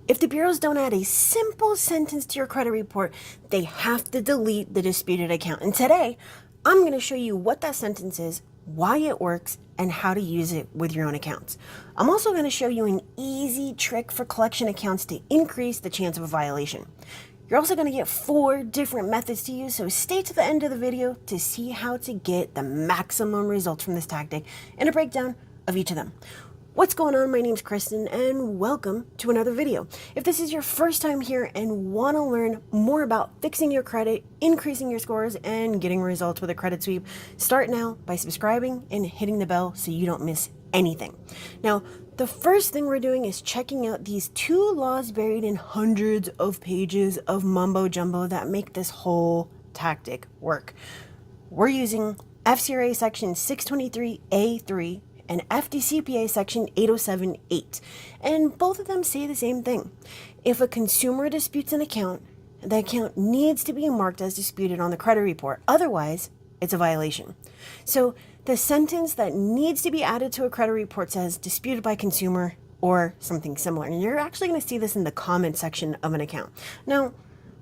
If the bureaus don't add a simple sentence to your credit report, they have to delete the disputed account. And today, I'm going to show you what that sentence is, why it works, and how to use it with your own accounts. I'm also going to show you an easy trick for collection accounts to increase the chance of a violation. You're also going to get 4 different methods to use, so stay to the end of the video to see how to get the maximum results from this tactic and a breakdown of each of them. What's going on? My name's Kristen and welcome to another video. If this is your first time here and want to learn more about fixing your credit, increasing your scores, and getting results with a credit sweep, start now by subscribing and hitting the bell so you don't miss anything. Now, the first thing we're doing is checking out these 2 laws buried in hundreds of pages of mumbo jumbo that make this whole tactic work. We're using FCRA section 623A3 and FDCPA section 807.8, and both of them say the same thing. If a consumer disputes an account, the account needs to be marked as disputed on the credit report. Otherwise, it's a violation. So the sentence that needs to be added to a credit report says disputed by consumer or something similar. And you're actually going to see this in the comment section of an account. Now,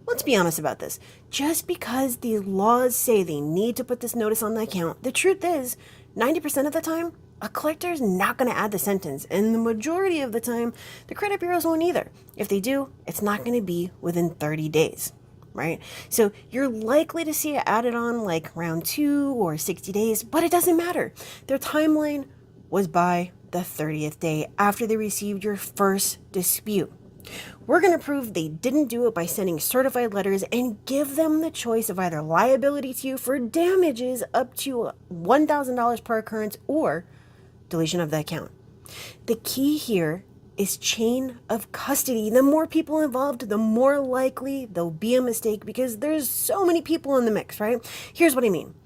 let's be honest about this. Just because the laws say they need to put this notice on the account, the truth is 90% of the time, a collector is not going to add the sentence, and the majority of the time, the credit bureaus won't either. If they do, it's not going to be within 30 days, right? So you're likely to see it added on like round 2 or 60 days, but it doesn't matter. Their timeline was by the 30th day after they received your first dispute. We're going to prove they didn't do it by sending certified letters and give them the choice of either liability to you for damages up to $1,000 per occurrence or deletion of the account. The key here is chain of custody. The more people involved, the more likely there'll be a mistake because there's so many people in the mix, right? Here's what I mean.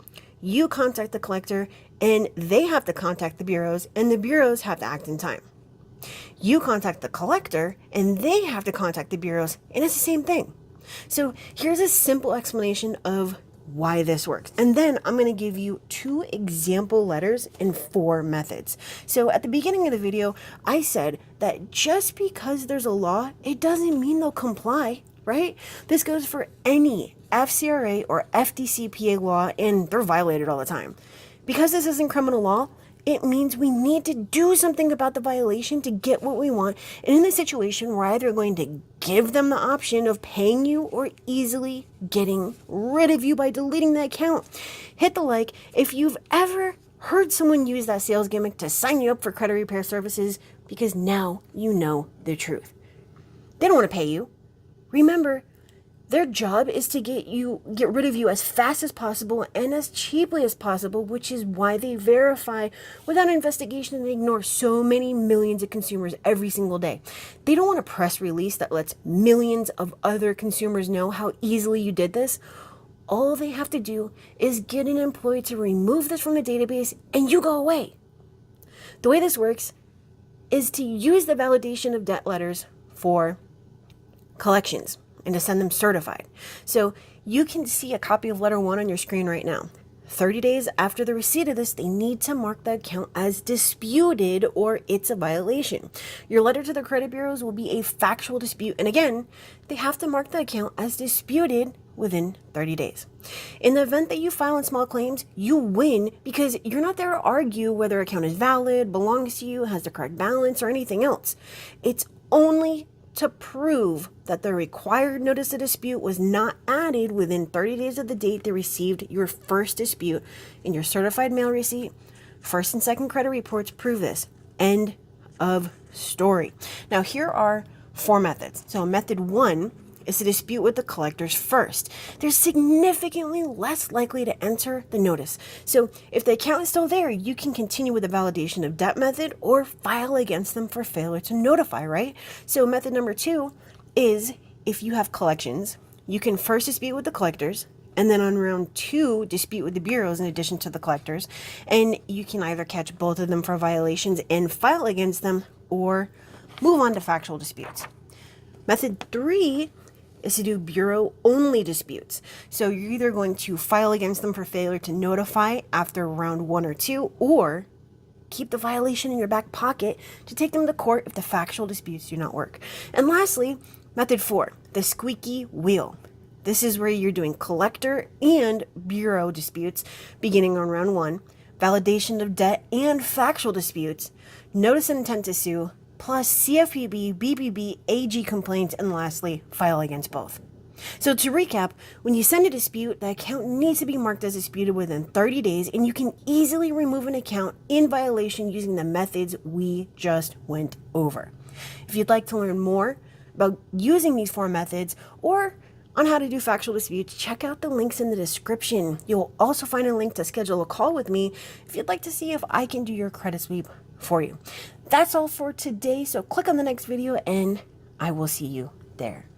You contact the collector and they have to contact the bureaus and the bureaus have to act in time. You contact the collector and they have to contact the bureaus, and it's the same thing. So here's a simple explanation of why this works. And then I'm going to give you 2 example letters and 4 methods. So at the beginning of the video, I said that just because there's a law, it doesn't mean they'll comply, right? This goes for any FCRA or FDCPA law, and they're violated all the time. Because this isn't criminal law, it means we need to do something about the violation to get what we want. And in this situation, we're either going to give them the option of paying you or easily getting rid of you by deleting the account. Hit the like if you've ever heard someone use that sales gimmick to sign you up for credit repair services, because now you know the truth. They don't want to pay you. Remember, their job is to get rid of you as fast as possible and as cheaply as possible, which is why they verify without an investigation and ignore so many millions of consumers every single day. They don't want a press release that lets millions of other consumers know how easily you did this. All they have to do is get an employee to remove this from the database and you go away. The way this works is to use the validation of debt letters for collections and to send them certified. So you can see a copy of letter 1 on your screen right now. 30 days after the receipt of this, they need to mark the account as disputed or it's a violation. Your letter to the credit bureaus will be a factual dispute. And again, they have to mark the account as disputed within 30 days. In the event that you file in small claims, you win because you're not there to argue whether account is valid, belongs to you, has the correct balance, or anything else. It's only to prove that the required notice of dispute was not added within 30 days of the date they received your first dispute, and your certified mail receipt, first and second credit reports prove this. End of story. Now here are 4 methods. So method 1 is to dispute with the collectors first. They're significantly less likely to enter the notice. So if the account is still there, you can continue with the validation of debt method or file against them for failure to notify, right? So method number 2 is if you have collections, you can first dispute with the collectors, and then on round 2, dispute with the bureaus in addition to the collectors. And you can either catch both of them for violations and file against them or move on to factual disputes. Method 3 is to do bureau-only disputes. So you're either going to file against them for failure to notify after round 1 or 2, or keep the violation in your back pocket to take them to court if the factual disputes do not work. And lastly, method 4, the squeaky wheel. This is where you're doing collector and bureau disputes beginning on round 1, validation of debt and factual disputes, notice of intent to sue, plus CFPB, BBB, AG complaints, and lastly, file against both. So to recap, when you send a dispute, the account needs to be marked as disputed within 30 days, and you can easily remove an account in violation using the methods we just went over. If you'd like to learn more about using these 4 methods or on how to do factual disputes, check out the links in the description. You'll also find a link to schedule a call with me if you'd like to see if I can do your credit sweep for you. That's all for today, so click on the next video and I will see you there.